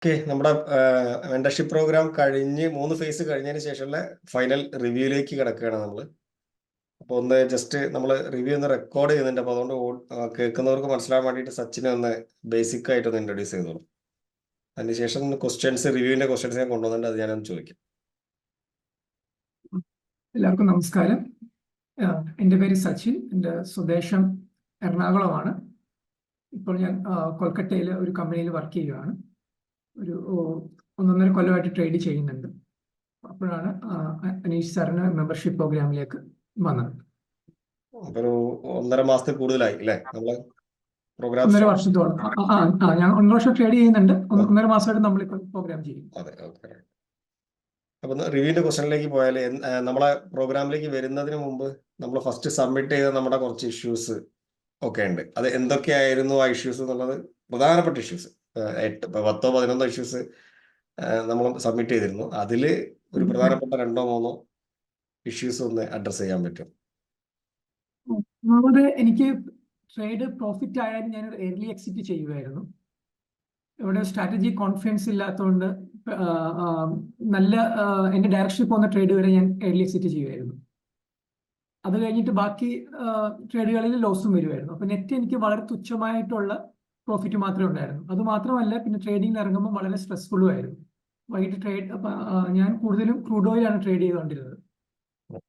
Okay, നമ്മുടെ mentorship programme കഴിഞ്ഞ് 3 face കഴിഞ്ഞതിന് ശേഷമുള്ള ഫൈനൽ റിവ്യൂയിലേക്ക് കിടക്കുകയാണ് നമ്മൾ. അപ്പോൾ ഒന്ന് ജസ്റ്റ് നമ്മൾ റിവ്യൂ ഒന്ന് റെക്കോർഡ് ചെയ്യുന്നുണ്ട്. അപ്പോൾ അതുകൊണ്ട് കേൾക്കുന്നവർക്ക് മനസ്സിലാൻ വേണ്ടിയിട്ട് സച്ചിനെ ഒന്ന് ബേസിക് ആയിട്ടൊന്ന് ഇൻട്രൊഡ്യൂസ് ചെയ്തോളൂ. അതിനുശേഷം റിവ്യൂവിന്റെ ക്വസ്റ്റ്യൻസ് ഞാൻ കൊണ്ടുവന്നിട്ട് അത് ഞാനൊന്ന് ചോദിക്കാം. എല്ലാവർക്കും നമസ്കാരം. എൻ്റെ പേര് സച്ചിൻ. എൻ്റെ സ്വദേശം എറണാകുളമാണ്. ഇപ്പോൾ ഞാൻ കൊൽക്കത്തയിൽ ഒരു കമ്പനിയിൽ വർക്ക് ചെയ്യുകയാണ്. ഒരു 1.5 കൊല്ലമായിട്ട് ട്രേഡ് ചെയ്യുന്നുണ്ട്. അപ്പോഴാണ് അനീഷ് സാറിന് മെമ്പർഷിപ്പ് പ്രോഗ്രാമിലേക്ക് വന്നത്. ഒരു 1.5 മാസത്തിൽ കൂടുതലായി അല്ലേ നമ്മള് പ്രോഗ്രാം? 1.5 വർഷത്തോളം. ഞാൻ 1 വർഷം ട്രേഡ് ചെയ്യുന്നുണ്ട്. 1.5 മാസമായിട്ട് നമ്മളിപ്പോൾ പ്രോഗ്രാം ചെയ്യും. അതെ, ഓക്കെ. അപ്പൊ റിവ്യൂവിന്റെ ക്വസ്റ്റനിലേക്ക് പോയാൽ, നമ്മളെ പ്രോഗ്രാമിലേക്ക് വരുന്നതിന് മുമ്പ് നമ്മൾ ഫസ്റ്റ് സബ്മിറ്റ് ചെയ്ത നമ്മുടെ കുറച്ച് ഇഷ്യൂസ് ഒക്കെ ഉണ്ട്. അത് എന്തൊക്കെയായിരുന്നു ആ ഇഷ്യൂസ് എന്നുള്ളത്, പ്രധാനപ്പെട്ട ഇഷ്യൂസ് 10-11 ഇഷ്യൂസ് നമ്മൾ സബ്മിറ്റ് ചെയ്തിരുന്നു. അതിൽ ഒരു പ്രധാനപ്പെട്ട 2-3 ഇഷ്യൂസ് ഒന്ന് അഡ്രസ് ചെയ്യാൻ പറ്റും? എനിക്ക് ട്രേഡ് പ്രോഫിറ്റ് ആയാലും ഞാൻ എർലി എക്സിറ്റ് ചെയ്യുമായിരുന്നു. ഇവിടെ സ്ട്രാറ്റജി കോൺഫിഡൻസ് ഇല്ലാത്തതുകൊണ്ട് നല്ല എൻ്റെ ഡയറക്ഷനിൽ പോകുന്ന ട്രേഡ് വരെ ഞാൻ എർലി എക്സിറ്റ് ചെയ്യുമായിരുന്നു. അത് കഴിഞ്ഞിട്ട് ബാക്കി ട്രേഡുകളിൽ ലോസും വരുമായിരുന്നു. അപ്പോൾ നെറ്റ് എനിക്ക് വളരെ തുച്ഛമായിട്ടുള്ള പ്രോഫിറ്റ് മാത്രമേ ഉണ്ടായിരുന്നു. അത് മാത്രമല്ല, പിന്നെ ട്രേഡിങ്ങിൽ ഇറങ്ങുമ്പോൾ വളരെ സ്ട്രെസ്ഫുള്ളും ആയിരുന്നു. വൈകിട്ട് ഞാൻ കൂടുതലും ക്രൂഡ് ഓയിലാണ് ട്രേഡ് ചെയ്തുകൊണ്ടിരുന്നത്.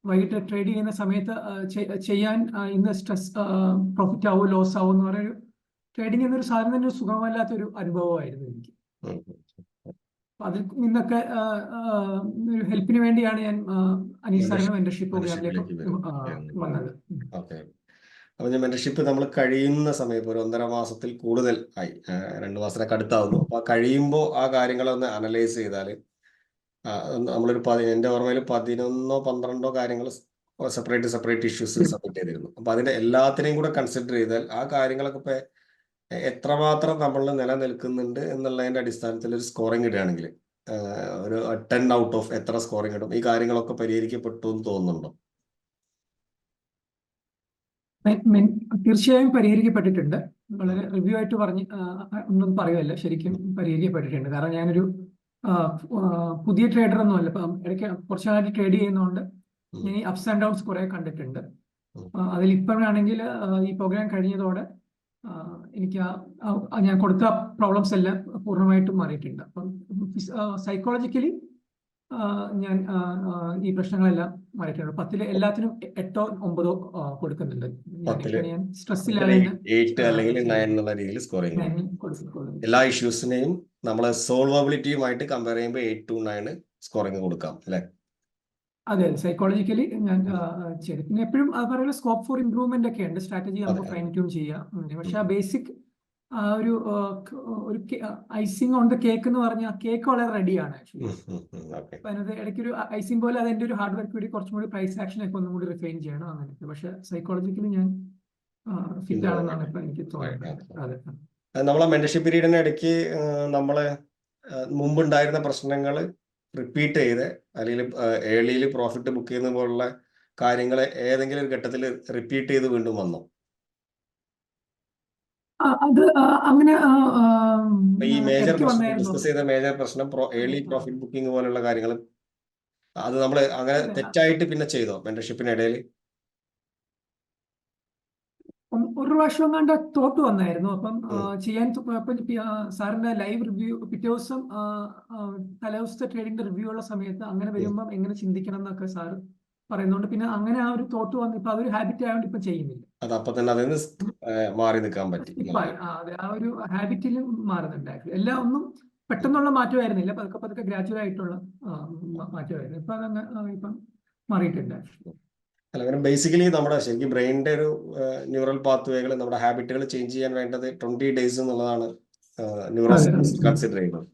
വൈകിട്ട് ട്രേഡ് ചെയ്യുന്ന സമയത്ത് ചെയ്യാൻ ഇന്ന് സ്ട്രെസ് പ്രോഫിറ്റ് ആവോ ലോസ് ആവോ എന്ന് പറയുന്ന ട്രേഡിംഗ് എന്നൊരു സാധനം തന്നെ ഒരു സുഖമല്ലാത്തൊരു അനുഭവമായിരുന്നു എനിക്ക്. അതിൽ നിന്നൊക്കെ ഹെൽപ്പിന് വേണ്ടിയാണ് ഞാൻ അനീഷ് സാറിന്റെ മെന്റർഷിപ്പ് പ്രോഗ്രാമിലേക്ക് വന്നത്. അപ്പൊ ഞാൻ മെന്റർഷിപ്പ് നമ്മൾ കഴിയുന്ന സമയത്ത് ഒരു 1.5 മാസത്തിൽ കൂടുതൽ ആയി, 2 മാസത്തിനൊക്കെ അടുത്താവുന്നു. അപ്പൊ കഴിയുമ്പോൾ ആ കാര്യങ്ങളൊന്ന് അനലൈസ് ചെയ്താൽ നമ്മളൊരു എൻ്റെ ഓർമ്മയിൽ 11-12 കാര്യങ്ങൾ സെപ്പറേറ്റ് ഇഷ്യൂസ് സബ്മിറ്റ് ചെയ്തിരുന്നു. അപ്പൊ അതിന്റെ എല്ലാത്തിനെയും കൂടെ കൺസിഡർ ചെയ്താൽ ആ കാര്യങ്ങളൊക്കെ ഇപ്പൊ എത്രമാത്രം നമ്മൾ നിലനിൽക്കുന്നുണ്ട് എന്നുള്ളതിന്റെ അടിസ്ഥാനത്തിൽ ഒരു സ്കോറിംഗ് ഇടുകയാണെങ്കിൽ ഒരു 10 ഔട്ട് ഓഫ് എത്ര സ്കോറിംഗ് ഇടും? ഈ കാര്യങ്ങളൊക്കെ പരിഹരിക്കപ്പെട്ടു എന്ന് തോന്നുന്നുണ്ടോ? തീർച്ചയായും പരിഹരിക്കപ്പെട്ടിട്ടുണ്ട്. വളരെ റിവ്യൂ ആയിട്ട് ഒന്നും പറയുമല്ല, ശരിക്കും പരിഹരിക്കപ്പെട്ടിട്ടുണ്ട്. കാരണം ഞാനൊരു പുതിയ ട്രേഡർ ഒന്നും അല്ല. ഇപ്പം ഇടയ്ക്ക് കുറച്ച് നാളായിട്ട് ട്രേഡ് ചെയ്യുന്നതുകൊണ്ട് ഞാൻ ഈ അപ്സ് ആൻഡ് ഡൗൺസ് കുറെ കണ്ടിട്ടുണ്ട്. അതിൽ ഇപ്പോഴാണെങ്കിൽ ഈ പ്രോഗ്രാം കഴിഞ്ഞതോടെ എനിക്ക് ഞാൻ കൊടുത്ത പ്രോബ്ലംസ് എല്ലാം പൂർണ്ണമായിട്ടും മാറിയിട്ടുണ്ട്. അപ്പം സൈക്കോളജിക്കലി ഞാൻ ഈ പ്രശ്നങ്ങളെല്ലാം മാറിയിട്ടുണ്ട്. 10-ൽ എല്ലാത്തിനും 8 or 9 കൊടുക്കുന്നുണ്ട്. ഞാൻ സ്ട്രെസ് ഇല്ലാതെ 8 അല്ലെങ്കിൽ 9 എന്നുള്ള രീതിയിൽ സ്കോർ ചെയ്യുന്നു. എല്ലാ ഇഷ്യൂസിനെയും നമ്മളെ സോൾവബിലിറ്റിയുമായിട്ട് കമ്പയർ ചെയ്യുമ്പോൾ 8 to 9 സ്കോറിംഗ് കൊടുക്കാം അല്ലെ? അതെ, സൈക്കോളജിക്കലി ഞാൻ ചെയ്തു. പിന്നെ എപ്പോഴും പറയുന്ന സ്കോപ്പ് ഫോർ ഇംപ്രൂവ്മെന്റ് ഒക്കെ ഉണ്ട്. സ്ട്രാറ്റജി നമുക്ക് ഫൈൻ ട്യൂൺ ചെയ്യാം. പക്ഷെ ആ ബേസിക് ഒരു ഐസിങ് ഓൺ ദ കേക്ക് എന്ന് പറഞ്ഞാൽ ആ കേക്ക് വളരെ റെഡിയാണ് ആക്ച്വലി. അപ്പൊ അതിനകത്ത് ഇടയ്ക്കൊരു ഐസിങ് പോലെ അതിന്റെ ഒരു ഹാർഡ് വർക്ക് കൂടി കുറച്ചും കൂടി പ്രൈസ് ആക്ഷൻ ഒക്കെ ഒന്നും കൂടി റിഫൈൻ ചെയ്യണം അങ്ങനെയൊക്കെ. പക്ഷെ സൈക്കോളജിക്കലി ഞാൻ ഫിറ്റ് ആണെന്നാണ് ഇപ്പൊ എനിക്ക് തോന്നുന്നത്. അതെ, നമ്മളെ മെന്റർഷിപ്പ് പീരീഡിന് ഇടയ്ക്ക് നമ്മളെ മുമ്പുണ്ടായിരുന്ന പ്രശ്നങ്ങൾ റിപ്പീറ്റ് ചെയ്ത് അല്ലെങ്കിൽ ഏർലിയിൽ പ്രോഫിറ്റ് ബുക്ക് ചെയ്യുന്ന പോലുള്ള കാര്യങ്ങൾ ഏതെങ്കിലും ഒരു ഘട്ടത്തിൽ റിപ്പീറ്റ് ചെയ്ത് വീണ്ടും വന്നോ? അത് അങ്ങനെ ഈ മേജർ ഡിസ്കസ് ചെയ്ത മേജർ പ്രശ്നം ഏർലി പ്രോഫിറ്റ് ബുക്കിംഗ് പോലുള്ള കാര്യങ്ങൾ, അത് നമ്മൾ അങ്ങനെ തെറ്റായിട്ട് പിന്നെ ചെയ്തോ മെന്റർഷിപ്പിനിടയിൽ? ഒരു പ്രാവശ്യം കണ്ട തോട്ട് വന്നായിരുന്നു. അപ്പം ചെയ്യാൻ സാറിന്റെ ലൈവ് റിവ്യൂ പിറ്റേ ദിവസം തലേദിവസത്തെ ട്രേഡിംഗ് റിവ്യൂ ഉള്ള സമയത്ത് അങ്ങനെ വരുമ്പം എങ്ങനെ ചിന്തിക്കണം എന്നൊക്കെ സാർ പറയുന്നുണ്ട്. പിന്നെ അങ്ങനെ ആ ഒരു തോട്ട് വന്ന് ഇപ്പൊ അതൊരു ഹാബിറ്റ് ആയതുകൊണ്ട് ഇപ്പൊ ചെയ്യുന്നില്ല. അത് അപ്പൊ തന്നെ അതിൽ മാറി നിൽക്കാൻ പറ്റി. അതെ, ആ ഒരു ഹാബിറ്റിലും മാറുന്നുണ്ട്. എല്ലാം ഒന്നും പെട്ടെന്നുള്ള മാറ്റമായിരുന്നില്ല, പതുക്കെ പതുക്കെ ഗ്രാജുവൽ ആയിട്ടുള്ള മാറ്റമായിരുന്നു. ഇപ്പൊ അതങ്ങ് ഇപ്പം മാറിയിട്ടുണ്ട്. അല്ല, ബേസിക്കലി നമ്മുടെ ശരിക്കും ബ്രെയിനിന്റെ ഒരു ന്യൂറൽ പാത്വേകൾ, നമ്മുടെ ഹാബിറ്റുകൾ ചേഞ്ച് ചെയ്യാൻ വേണ്ടത് 20 days എന്നുള്ളതാണ് ന്യൂറോ സയൻസ് കൺസിഡർ ചെയ്യുന്നത്.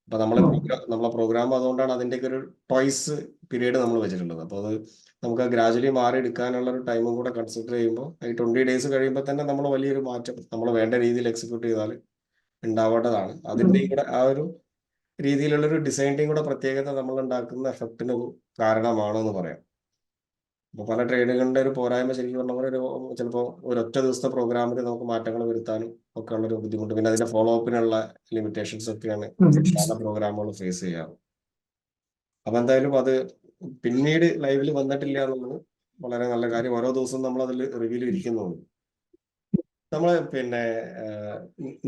അപ്പൊ നമ്മളെ പ്രോഗ്രാം അതുകൊണ്ടാണ് അതിൻ്റെയൊക്കെ ഒരു ടോയ്സ് പീരീഡ് നമ്മൾ വെച്ചിട്ടുള്ളത്. അപ്പോൾ അത് നമുക്ക് ഗ്രാജുവലി മാറി എടുക്കാനുള്ള ഒരു ടൈമും കൂടെ കൺസിഡർ ചെയ്യുമ്പോൾ ഈ 20 days കഴിയുമ്പോൾ തന്നെ നമ്മൾ വലിയൊരു മാറ്റം നമ്മൾ വേണ്ട രീതിയിൽ എക്സിക്യൂട്ട് ചെയ്താൽ ഉണ്ടാവേണ്ടതാണ്. അതിൻ്റെയും കൂടെ ആ ഒരു രീതിയിലുള്ളൊരു ഡിസൈനിൻ്റെയും കൂടെ പ്രത്യേകത നമ്മൾ ഉണ്ടാക്കുന്ന എഫക്റ്റിന് കാരണമാണെന്ന് പറയാം. അപ്പോൾ പല ട്രേഡുകളുടെ ഒരു പോരായ്മ ശരിക്കും പറഞ്ഞ പോലെ ചിലപ്പോൾ ഒരൊറ്റ ദിവസത്തെ പ്രോഗ്രാമിൽ നമുക്ക് മാറ്റങ്ങൾ വരുത്താനും ഒക്കെ ഉള്ളൊരു ബുദ്ധിമുട്ട്, പിന്നെ അതിന്റെ ഫോളോ അപ്പിനുള്ള ലിമിറ്റേഷൻസ് ഒക്കെയാണ് സാധാരണ പ്രോഗ്രാമുകൾ ഫേസ് ചെയ്യാറ്. അപ്പൊ എന്തായാലും അത് പിന്നീട് ലൈവിൽ വന്നിട്ടില്ല എന്നുള്ളത് വളരെ നല്ല കാര്യം. ഓരോ ദിവസവും നമ്മൾ അതിൽ റിവ്യൂല് ഇരിക്കുന്നുണ്ട്. നമ്മൾ പിന്നെ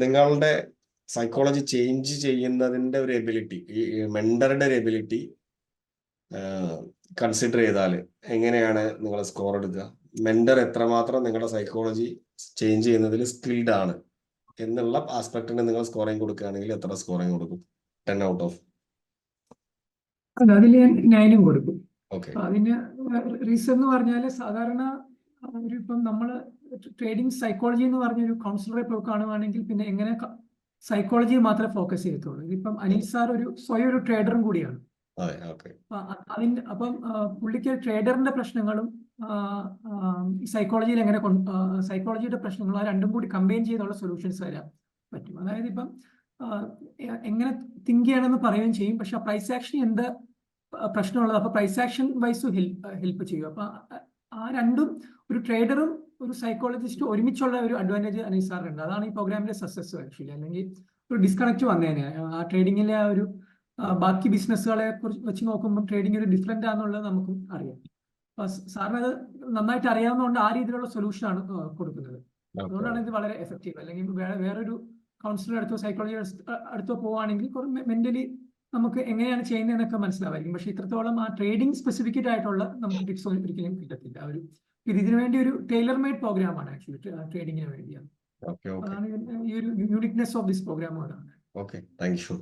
നിങ്ങളുടെ സൈക്കോളജി ചേഞ്ച് ചെയ്യുന്നതിന്റെ ഒരു എബിലിറ്റി, ഈ മെന്ററുടെ ഒരു എബിലിറ്റി കൺസിഡർ ചെയ്താൽ എങ്ങനെയാണ് നിങ്ങൾ സ്കോർ എടുക്കുക? മെന്റർ എത്രമാത്രം നിങ്ങളുടെ സൈക്കോളജി ചേഞ്ച് ചെയ്യുന്നതിൽ സ്കിൽഡ് ആണ് എന്നുള്ള ആസ്പെക്ടിന് നിങ്ങൾ സ്കോറിംഗ് കൊടുക്കുകയാണെങ്കിൽ എത്ര സ്കോറിംഗ് കൊടുക്കും 10 ഔട്ട് ഓഫ്? അതിൽ ഞാൻ 9 കൊടുക്കും. ഓക്കെ. അതിന് റീസൺ എന്ന് പറഞ്ഞാൽ സാധാരണ ഇപ്പം നമ്മൾ ട്രേഡിംഗ് സൈക്കോളജി എന്ന് പറഞ്ഞൊരു കൗൺസിലറെ പോയി കാണുവാണെങ്കിൽ പിന്നെ എങ്ങനെ സൈക്കോളജി മാത്രമേ ഫോക്കസ് ചെയ്യത്തുള്ളൂ. ഇതിപ്പം അനിൽ സാർ സ്വയം ഒരു ട്രേഡറും കൂടിയാണ്. അപ്പം പുള്ളിക്ക് ട്രേഡറിന്റെ പ്രശ്നങ്ങളും സൈക്കോളജിയിൽ എങ്ങനെ സൈക്കോളജിയുടെ പ്രശ്നങ്ങളും ആ രണ്ടും കൂടി കമ്പൈൻ ചെയ്തുള്ള സൊല്യൂഷൻസ് വരാൻ പറ്റും. അതായത് ഇപ്പം എങ്ങനെ തിങ്ക് ചെയ്യണമെന്ന് പറയുകയും ചെയ്യും, പക്ഷെ പ്രൈസ് ആക്ഷൻ എന്ത് പ്രശ്നമുള്ളത് അപ്പൊ പ്രൈസ് ആക്ഷൻ വൈസ് ഹെൽപ്പ് ചെയ്യും. അപ്പൊ ആ രണ്ടും ഒരു ട്രേഡറും ഒരു സൈക്കോളജിസ്റ്റും ഒരുമിച്ചുള്ള ഒരു അഡ്വാൻറ്റേജ് അനിൽ സാറിനുണ്ട്. അതാണ് ഈ പ്രോഗ്രാമിന്റെ സക്സസ് ആക്ച്വലി. അല്ലെങ്കിൽ ഒരു ഡിസ്കണക്ട് വന്നേനെ ആ ട്രേഡിങ്ങിലെ ആ ഒരു ബാക്കി ബിസിനസ്സുകളെ കുറിച്ച് വെച്ച് നോക്കുമ്പോൾ ട്രേഡിംഗ് ഒരു ഡിഫറെന്റ് ആണെന്നുള്ളത് നമുക്കും അറിയാം. അപ്പൊ സാറിന് അത് നന്നായിട്ട് അറിയാവുന്നതുകൊണ്ട് ആ രീതിയിലുള്ള സൊല്യൂഷൻ ആണ് കൊടുക്കുന്നത്. അതുകൊണ്ടാണ് ഇത് വളരെ എഫക്റ്റീവ്. അല്ലെങ്കിൽ വേറൊരു കൗൺസിലർ അടുത്തോ സൈക്കോളജി അടുത്തോ പോവുകയാണെങ്കിൽ മെന്റലി നമുക്ക് എങ്ങനെയാണ് ചെയ്യുന്നതെന്നൊക്കെ മനസ്സിലാവായിരിക്കും. പക്ഷെ ഇത്രത്തോളം ആ ട്രേഡിംഗ് സ്പെസിഫിക്കറ്റ് ആയിട്ടുള്ള നമുക്ക് ടിപ്സ് ഒരിക്കലും കിട്ടത്തില്ല. ഇതിനു വേണ്ടി ഒരു ടൈലർ മെയ്ഡ് പ്രോഗ്രാം ആണ് ആക്ച്വലി, ട്രേഡിങ്ങിന് വേണ്ടിയാണ്. അതാണ് ഈ ഒരു uniqueness of this program. Okay, thank you.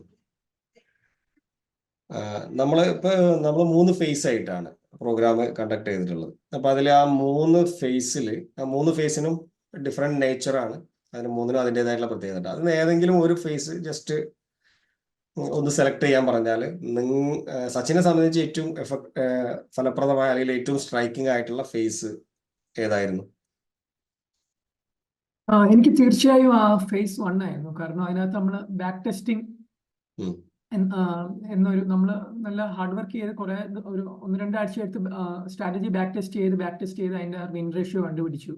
നമ്മൾ 3 ഫേസ് ആയിട്ടാണ് പ്രോഗ്രാം കണ്ടക്ട് ചെയ്തിട്ടുള്ളത്. അപ്പൊ അതിൽ ആ 3 ഫേസിനും ഡിഫറെന്റ് നേച്ചറാണ്. അതിന് 3നും അതിൻ്റെതായിട്ടുള്ള പ്രത്യേകത. അതിന് ഏതെങ്കിലും ഒരു ഫേസ് ജസ്റ്റ് ഒന്ന് സെലക്ട് ചെയ്യാൻ പറഞ്ഞാൽ സച്ചിനെ സംബന്ധിച്ച് ഏറ്റവും ഫലപ്രദമായ അല്ലെങ്കിൽ ഏറ്റവും സ്ട്രൈക്കിംഗ് ആയിട്ടുള്ള ഫേസ് ഏതായിരുന്നു? എനിക്ക് തീർച്ചയായും ആ ഫേസ് 1 ആയിരുന്നു. കാരണം അതിനകത്ത് നമ്മൾ ബാക്ക് ടെസ്റ്റിംഗ് എന്നൊരു നമ്മൾ നല്ല ഹാർഡ് വർക്ക് ചെയ്ത് കുറെ ഒരു 1-2 ആഴ്ച എടുത്ത് സ്ട്രാറ്റജി ബാക്ക് ടെസ്റ്റ് ചെയ്ത് അതിന്റെ വിൻ റേഷ്യോ കണ്ടുപിടിച്ചു.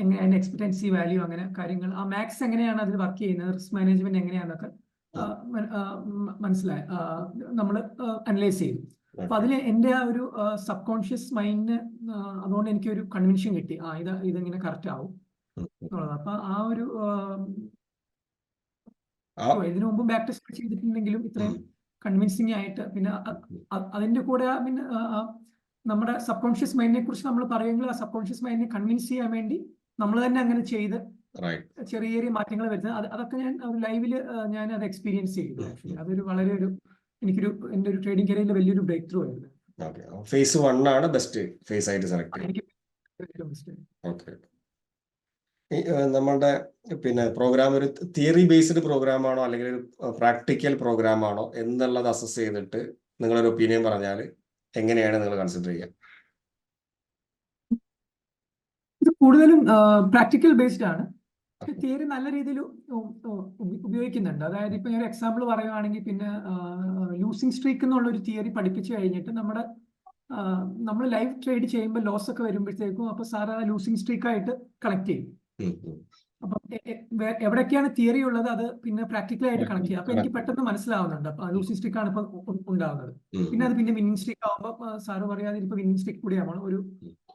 അതിന്റെ എക്സ്പെക്ടൻസി വാല്യൂ, അങ്ങനെ കാര്യങ്ങൾ, ആ മാക്സ് എങ്ങനെയാണ് അതിൽ വർക്ക് ചെയ്യുന്നത്, റിസ്ക് മാനേജ്മെന്റ് എങ്ങനെയാണെന്നൊക്കെ മനസ്സിലായി, നമ്മൾ അനലൈസ് ചെയ്തു. അപ്പൊ അതിൽ എന്റെ ആ ഒരു സബ് കോൺഷ്യസ് മൈൻഡിന് അതുകൊണ്ട് എനിക്കൊരു കൺവിൻഷൻ കിട്ടി, ഇതെങ്ങനെ കറക്റ്റ് ആവും എന്നുള്ളത്. അപ്പൊ ആ ഒരു ഇതിനു മുമ്പ് ബാക്ക് ടെസ്റ്റ് ചെയ്തിട്ടുണ്ടെങ്കിലും ഇത്രയും കൺവിൻസിങ് ആയിട്ട്, പിന്നെ അതിന്റെ കൂടെ പിന്നെ നമ്മുടെ സബ് കോൺഷ്യസ് മൈൻഡിനെ കുറിച്ച് നമ്മൾ പറയുമെങ്കിൽ ആ സബ് കോൺഷ്യസ് മൈൻഡിനെ കൺവിൻസ് ചെയ്യാൻ വേണ്ടി നമ്മൾ തന്നെ അങ്ങനെ ചെയ്ത് ചെറിയ ചെറിയ മാറ്റങ്ങൾ വരുന്നത്, അതൊക്കെ ഞാൻ ലൈവില് ഞാൻ അത് എക്സ്പീരിയൻസ് ചെയ്തു. ആക്ച്വലി അതൊരു വളരെ എന്റെ ഒരു ട്രേഡിംഗ് കരിയറിൽ വലിയൊരു ബ്രേക്ക് ത്രൂ ആയിരുന്നു. ഫേസ് 1 ആണ് ബെസ്റ്റ് ഫേസ് ആയിട്ട് സെലക്ട് ചെയ്തത്. നമ്മളുടെ പിന്നെ പ്രോഗ്രാം ഒരു തിയറി ബേസ്ഡ് പ്രോഗ്രാം ആണോ അല്ലെങ്കിൽ ഒരു പ്രാക്ടിക്കൽ പ്രോഗ്രാം ആണോ എന്നുള്ളത് അസസ് ചെയ്തിട്ട് നിങ്ങളൊരു ഒപ്പീനിയൻ പറഞ്ഞാൽ എങ്ങനെയാണ് നിങ്ങൾ കൺസിഡർ ചെയ്യുക? ഇത് കൂടുതലും പ്രാക്ടിക്കൽ ബേസ്ഡ് ആണ്. തിയറി നല്ല രീതിയിൽ ഉപയോഗിക്കുന്നുണ്ട്. അതായത് ഇപ്പൊ ഞാൻ എക്സാമ്പിൾ പറയുകയാണെങ്കിൽ, പിന്നെ ലൂസിംഗ് സ്ട്രീക്ക് എന്നുള്ള ഒരു തിയറി പഠിപ്പിച്ചു കഴിഞ്ഞിട്ട് നമ്മൾ ലൈവ് ട്രേഡ് ചെയ്യുമ്പോൾ ലോസ് ഒക്കെ വരുമ്പോഴത്തേക്കും അപ്പൊ സാർ ആ ലൂസിംഗ് സ്ട്രീക്ക് ആയിട്ട് കണക്ട് ചെയ്യും. അപ്പൊ എവിടെയൊക്കെയാണ് തിയറി ഉള്ളത് അത് പിന്നെ പ്രാക്ടിക്കലായിട്ട് കണക്ട് ചെയ്യാം. അപ്പൊ എനിക്ക് പെട്ടെന്ന് മനസ്സിലാവുന്നുണ്ട് അപ്പൊ ലൂസിംഗ് സ്ട്രീക്ക് ആണ് ഇപ്പൊ ഉണ്ടാവുന്നത്. പിന്നെ അത് പിന്നെ വിന്നിംഗ് സ്ട്രീക്ക് ആവുമ്പോൾ സാറ് പറയാതെ ഇപ്പൊ വിന്നിംഗ് സ്ട്രീക്ക് കൂടിയാണ്,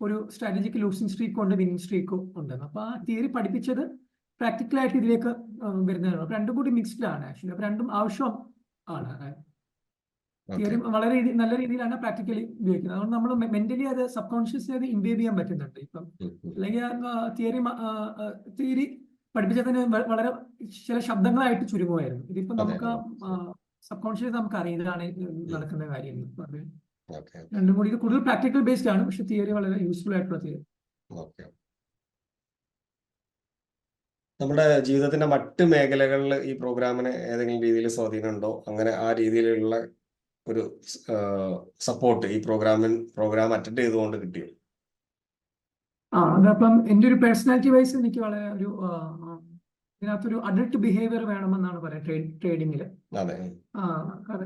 ഒരു സ്ട്രാറ്റജിക്ക് ലൂസിംഗ് സ്ട്രീക്കും ഉണ്ട്, വിന്നിംഗ് സ്ട്രീക്കും ഉണ്ട്. അപ്പൊ ആ തിയറി പഠിപ്പിച്ചത് പ്രാക്ടിക്കലായിട്ട് ഇതിലേക്ക് വരുന്നതാണ്. അപ്പൊ രണ്ടും കൂടി മിക്സ്ഡ് ആണ് ആക്ച്വലി. അപ്പൊ രണ്ടും ആവശ്യം ആണ്. തിയറി വളരെ നല്ല രീതിയിലാണ് പ്രാക്ടിക്കലി ഉപയോഗിക്കുന്നത്. അതുകൊണ്ട് നമ്മൾ മെന്റലി അത് സബ് കോൺഷ്യസ്ലി അത് ഇംബേബ് ചെയ്യാൻ പറ്റുന്നുണ്ട്. ഇപ്പം അല്ലെങ്കിൽ തിയറി പഠിപ്പിച്ചാൽ തന്നെ വളരെ ചില ശബ്ദങ്ങളായിട്ട് ചുരുങ്ങുമായിരുന്നു. ഇതിപ്പോ നമുക്ക് സബ് കോൺഷ്യസ് നമുക്ക് അറിയാം ഇതാണ് നടക്കുന്ന കാര്യം. രണ്ടും കൂടി ഇത് കൂടുതൽ പ്രാക്ടിക്കൽ ബേസ്ഡ് ആണ്, പക്ഷെ തിയറി വളരെ യൂസ്ഫുൾ ആയിട്ടുള്ള തിയറി. നമ്മുടെ ജീവിതത്തിന്റെ മറ്റ് മേഖലകളിൽ ഈ പ്രോഗ്രാമിന് ഏതെങ്കിലും രീതിയിൽ സ്വാധീനമുണ്ടോ? അങ്ങനെ ആ രീതിയിലുള്ള ഒരു സപ്പോർട്ട് ഈ പ്രോഗ്രാം അറ്റൻഡ് ചെയ്തുകൊണ്ട് കിട്ടിയോ? അതപ്പം എൻ്റെ ഒരു പേഴ്സണാലിറ്റി വൈസ് എനിക്ക് വളരെ ഇതിനകത്തൊരു അഡൽട്ട് ബിഹേവിയർ വേണമെന്നാണ് പറയുന്നത് ട്രേഡിങ്ങിൽ. അതെ.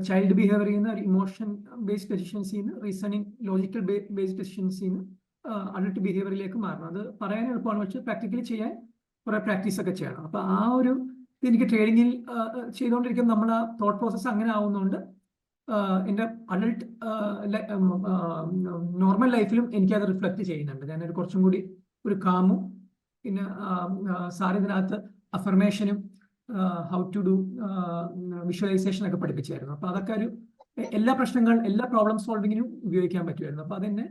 ചൈൽഡ് ബിഹേവിയർ ചെയ്യുന്ന ഒരു ഇമോഷൻ ബേസ്ഡ് ഡെസിഷൻസിൽ നിന്ന് റീസണിങ് ലോജിക്കൽ ബേസ്ഡ് ഡെസിഷൻസിൽ നിന്ന് അഡൽട്ട് ബിഹേവിയറിലേക്ക് മാറണം. അത് പറയാൻ എളുപ്പമാണ്, പക്ഷെ പ്രാക്ടിക്കലി ചെയ്യാൻ കുറെ പ്രാക്ടീസ് ഒക്കെ ചെയ്യണം. അപ്പൊ ആ ഒരു എനിക്ക് ട്രേഡിങ്ങിൽ ചെയ്തുകൊണ്ടിരിക്കുമ്പോൾ നമ്മൾ ആ തോട്ട് പ്രോസസ്സ് അങ്ങനെ ആവുന്നതുകൊണ്ട് എൻ്റെ അഡൽട്ട് നോർമൽ ലൈഫിലും എനിക്കത് റിഫ്ലക്ട് ചെയ്യുന്നുണ്ട്. ഞാനൊരു കുറച്ചും കൂടി ഒരു കാമും പിന്നെ സാർ ഇതിനകത്ത് അഫർമേഷനും ഹൗ ടു ഡു വിഷ്വലൈസേഷൻ ഒക്കെ പഠിപ്പിച്ചായിരുന്നു. അപ്പൊ അതൊക്കെ എല്ലാ പ്രോബ്ലം സോൾവിങ്ങിനും ഉപയോഗിക്കാൻ പറ്റുമായിരുന്നു. അപ്പൊ അതെന്നെ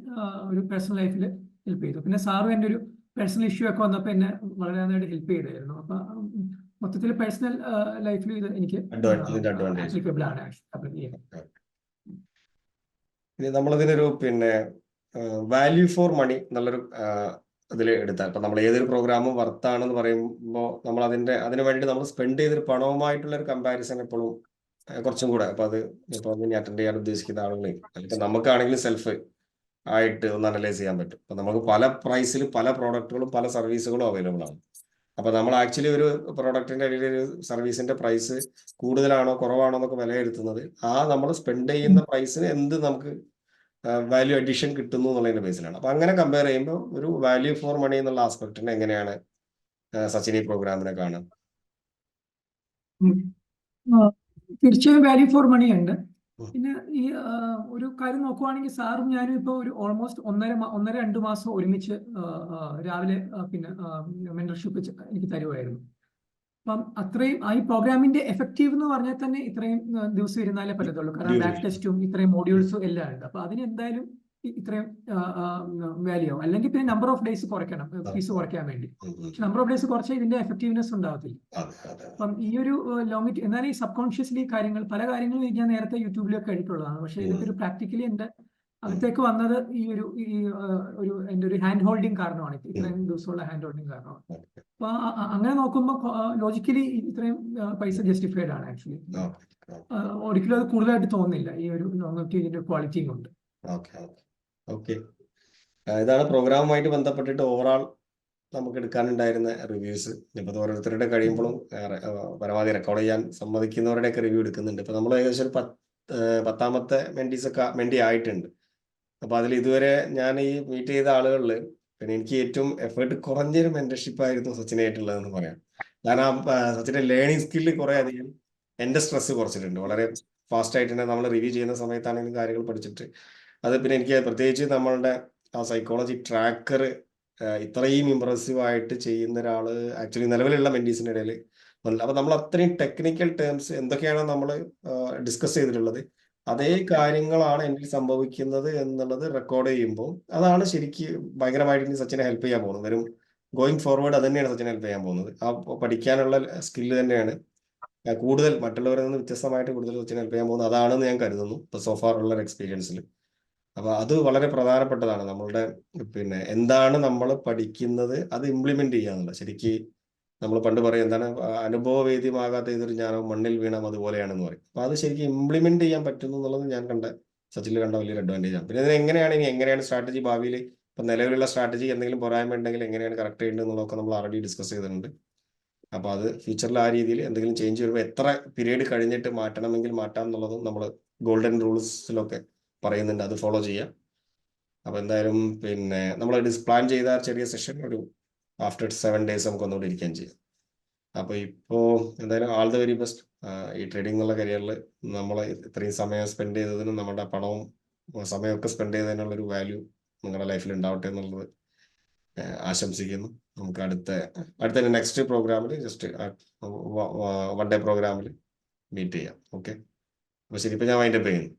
ഒരു പേഴ്സണൽ ലൈഫിൽ ഹെൽപ്പ് ചെയ്തു. പിന്നെ സാറും എൻ്റെ ഒരു പേഴ്സണൽ ഇഷ്യൂ ഒക്കെ വന്നപ്പോൾ എന്നെ വളരെ നന്നായിട്ട് ഹെൽപ്പ് ചെയ്തായിരുന്നു. അപ്പൊ മൊത്തത്തിൽ പേഴ്സണൽ ലൈഫിൽ ഇത് എനിക്ക് ആപ്ലിക്കബിൾ ആണ്. നമ്മളിതിനൊരു പിന്നെ വാല്യൂ ഫോർ മണി എന്നുള്ളൊരു ഇതിൽ എടുത്താൽ ഇപ്പൊ നമ്മൾ ഏതൊരു പ്രോഗ്രാമും വർത്താണെന്ന് പറയുമ്പോൾ നമ്മൾ അതിന് വേണ്ടി നമ്മൾ സ്പെൻഡ് ചെയ്തൊരു പണവുമായിട്ടുള്ള ഒരു കമ്പാരിസൺ എപ്പോഴും കുറച്ചും കൂടെ അപ്പൊ അത് ഇപ്പൊ ഇനി അറ്റൻഡ് ചെയ്യാൻ ഉദ്ദേശിക്കുന്ന ആളുകൾ അല്ലെങ്കിൽ നമുക്കാണെങ്കിലും സെൽഫ് ആയിട്ട് ഒന്ന് അനലൈസ് ചെയ്യാൻ പറ്റും. അപ്പൊ നമുക്ക് പല പ്രൈസിൽ പല പ്രോഡക്റ്റുകളും പല സർവീസുകളും അവൈലബിൾ ആണ്. അപ്പൊ നമ്മൾ ആക്ച്വലി ഒരു പ്രോഡക്റ്റിന്റെ അല്ലെങ്കിൽ ഒരു സർവീസിന്റെ പ്രൈസ് കൂടുതലാണോ കുറവാണോ എന്നൊക്കെ വിലയിരുത്തുന്നത് നമ്മൾ സ്പെൻഡ് ചെയ്യുന്ന പ്രൈസിന് എന്ത് നമുക്ക് വാല്യൂ അഡീഷൻ കിട്ടുന്നു എന്നുള്ളതിന്റെ ബേസിലാണ്. അപ്പൊ അങ്ങനെ കമ്പയർ ചെയ്യുമ്പോൾ ഒരു വാല്യൂ ഫോർ മണി എന്നുള്ള ആസ്പെക്ടിനെ എങ്ങനെയാണ് സച്ചിൻ ഈ പ്രോഗ്രാമിനെ കാണാം? തീർച്ചയായും വാല്യൂ ഫോർ മണി ഉണ്ട്. പിന്നെ ഈ ഒരു കാര്യം നോക്കുവാണെങ്കിൽ സാറും ഞാനും ഇപ്പോൾ ഒരു ഓൾമോസ്റ്റ് 1.5-2 മാസം ഒരുമിച്ച് രാവിലെ പിന്നെ മെന്റർഷിപ്പ് എനിക്ക് തരുമായിരുന്നു. അപ്പം അത്രയും ഈ പ്രോഗ്രാമിന്റെ എഫക്റ്റീവ് എന്ന് പറഞ്ഞാൽ തന്നെ ഇത്രയും ദിവസം ഇരുന്നാലേ പറ്റത്തുള്ളൂ. കാരണം ബാക്ക് ടെസ്റ്റും ഇത്രയും മോഡ്യൂൾസും എല്ലാം ഉണ്ട്. അപ്പൊ അതിന് എന്തായാലും ഇത്രയും വാല്യൂ ആവും. അല്ലെങ്കിൽ പിന്നെ നമ്പർ ഓഫ് ഡേയ്സ് കുറയ്ക്കണം ഫീസ് കുറയ്ക്കാൻ വേണ്ടി. പക്ഷെ നമ്പർ ഓഫ് ഡേയ്സ് കുറച്ചാൽ ഇതിന്റെ എഫക്റ്റീവ്നെസ് ഉണ്ടാവത്തില്ല. അപ്പം ഈ ഒരു ലോങ് എന്നാൽ ഈ സബ് കോൺഷ്യസ്ലി പല കാര്യങ്ങളും ഞാൻ നേരത്തെ യൂട്യൂബിലൊക്കെ എടുത്തുള്ളതാണ്. പക്ഷെ ഇതൊക്കെ ഒരു പ്രാക്ടിക്കലി എന്റെ അകത്തേക്ക് വന്നത് എന്റെ ഒരു ഹാൻഡ് ഹോൾഡിങ് കാരണമാണ്. ഇത്രയും ദിവസമുള്ള ഹാൻഡ് ഹോൾഡിങ് കാരണമാണ്. അപ്പൊ അങ്ങനെ നോക്കുമ്പോൾ ലോജിക്കലി ഇത്രയും പൈസ ജസ്റ്റിഫൈഡ് ആണ് ആക്ച്വലി. ഒരിക്കലും അത് കൂടുതലായിട്ട് തോന്നുന്നില്ല. ഈ ഒരു ഇതിന്റെ ക്വാളിറ്റിയും കൊണ്ട്. ഓക്കെ, ഇതാണ് പ്രോഗ്രാമുമായിട്ട് ബന്ധപ്പെട്ടിട്ട് ഓവറാൾ നമുക്ക് എടുക്കാനുണ്ടായിരുന്ന റിവ്യൂസ്. ഇപ്പൊ ഓരോരുത്തരുടെ കഴിയുമ്പോഴും പരമാവധി റെക്കോർഡ് ചെയ്യാൻ സമ്മതിക്കുന്നവരുടെയൊക്കെ റിവ്യൂ എടുക്കുന്നുണ്ട്. ഇപ്പൊ നമ്മൾ ഏകദേശം ഒരു 10ാമത്തെ മെൻഡി ആയിട്ടുണ്ട്. അപ്പൊ അതിൽ ഇതുവരെ ഞാൻ ഈ മീറ്റ് ചെയ്ത ആളുകളിൽ പിന്നെ എനിക്ക് ഏറ്റവും എഫേർട്ട് കുറഞ്ഞൊരു മെന്റർഷിപ്പ് ആയിരുന്നു സച്ചിനായിട്ടുള്ളതെന്ന് പറയാം. കാരണം സച്ചിന്റെ ലേണിംഗ് സ്കില്ല് കുറെ അധികം എന്റെ സ്ട്രെസ് കുറച്ചിട്ടുണ്ട്. വളരെ ഫാസ്റ്റ് ആയിട്ട് തന്നെ നമ്മൾ റിവ്യൂ ചെയ്യുന്ന സമയത്താണെങ്കിലും കാര്യങ്ങൾ പഠിച്ചിട്ട് അത് പിന്നെ എനിക്ക് പ്രത്യേകിച്ച് നമ്മളുടെ ആ സൈക്കോളജി ട്രാക്കർ ഇത്രയും ഇംപ്രസീവ് ആയിട്ട് ചെയ്യുന്ന ഒരാള് ആക്ച്വലി നിലവിലുള്ള മെന്റീസിന്റെ ഇടയിൽ വന്നില്ല. അപ്പൊ നമ്മൾ അത്രയും ടെക്നിക്കൽ ടേംസ് എന്തൊക്കെയാണോ നമ്മൾ ഡിസ്കസ് ചെയ്തിട്ടുള്ളത് അതേ കാര്യങ്ങളാണ് എനിക്ക് സംഭവിക്കുന്നത് എന്നുള്ളത് റെക്കോർഡ് ചെയ്യുമ്പോൾ അതാണ് ശരിക്കും ഭയങ്കരമായിട്ട് സച്ചിനെ ഹെൽപ്പ് ചെയ്യാൻ പോകുന്നത്. വരും ഗോയിങ് ഫോർവേഡ് അത് തന്നെയാണ് സച്ചിനെ ഹെൽപ്പ് ചെയ്യാൻ പോകുന്നത്. ആ പഠിക്കാനുള്ള സ്കില്ല് തന്നെയാണ് കൂടുതൽ മറ്റുള്ളവരിൽ നിന്ന് വ്യത്യസ്തമായിട്ട് കൂടുതൽ സച്ചിനെ ഹെൽപ്പ് ചെയ്യാൻ പോകുന്നത്. അതാണെന്ന് ഞാൻ കരുതുന്നു ഇപ്പൊ സോഫാർ ഉള്ള ഒരു എക്സ്പീരിയൻസിൽ. അപ്പൊ അത് വളരെ പ്രധാനപ്പെട്ടതാണ്. നമ്മളുടെ പിന്നെ എന്താണ് നമ്മൾ പഠിക്കുന്നത് അത് ഇംപ്ലിമെന്റ് ചെയ്യാന്നുള്ളത്. ശരിക്ക് നമ്മൾ പണ്ട് പറയും എന്താണ് അനുഭവവേദ്യമാകാത്ത ഏതൊരു ജ്ഞാനവും മണ്ണിൽ വീണാം അതുപോലെയാണെന്ന് പറയും. അപ്പൊ അത് ശരിക്കും ഇംപ്ലിമെന്റ് ചെയ്യാൻ പറ്റുന്നു എന്നുള്ളത് ഞാൻ സച്ചിനിൽ കണ്ട വലിയൊരു അഡ്വാൻറ്റേജ് ആണ്. പിന്നെ എങ്ങനെയാണ് സ്ട്രാറ്റജി ഭാവിയിൽ ഇപ്പൊ നിലവിലുള്ള സ്ട്രാറ്റജി എന്തെങ്കിലും പോരായ്മ ഉണ്ടെങ്കിൽ എങ്ങനെയാണ് കറക്റ്റ് ചെയ്യേണ്ടത് എന്നുള്ളതൊക്കെ നമ്മൾ ഓൾറെഡി ഡിസ്കസ് ചെയ്തിട്ടുണ്ട്. അപ്പൊ അത് ഫ്യൂച്ചറിൽ ആ രീതിയിൽ എന്തെങ്കിലും ചേഞ്ച് വരുമ്പോൾ എത്ര പീരീഡ് കഴിഞ്ഞിട്ട് മാറ്റണമെങ്കിൽ മാറ്റാം എന്നുള്ളതും നമ്മൾ ഗോൾഡൻ റൂൾസിലൊക്കെ പറയുന്നുണ്ട്. അത് ഫോളോ ചെയ്യാം. അപ്പൊ എന്തായാലും പിന്നെ നമ്മൾ പ്ലാൻ ചെയ്ത ചെറിയ സെഷൻ ഒരു ആഫ്റ്റർ 7 days നമുക്ക് ഒന്നുകൂടി ഇരിക്കാൻ ചെയ്യാം. അപ്പൊ ഇപ്പോ എന്തായാലും ആൾ ദ വെരി ബെസ്റ്റ്. ഈ ട്രേഡിംഗ് എന്നുള്ള കരിയറിൽ നമ്മൾ ഇത്രയും സമയം സ്പെൻഡ് ചെയ്തതിനും നമ്മുടെ പണവും സമയമൊക്കെ സ്പെൻഡ് ചെയ്തതിനുള്ളൊരു വാല്യൂ നിങ്ങളുടെ ലൈഫിൽ ഉണ്ടാവട്ടെ എന്നുള്ളത് ആശംസിക്കുന്നു. നമുക്ക് അടുത്ത നെക്സ്റ്റ് പ്രോഗ്രാമിൽ ജസ്റ്റ് 1 day പ്രോഗ്രാമിൽ മീറ്റ് ചെയ്യാം. ഓക്കെ, അപ്പൊ ശരി, ഇപ്പൊ ഞാൻ വൈൻഡപ്പ് ചെയ്യുന്നു.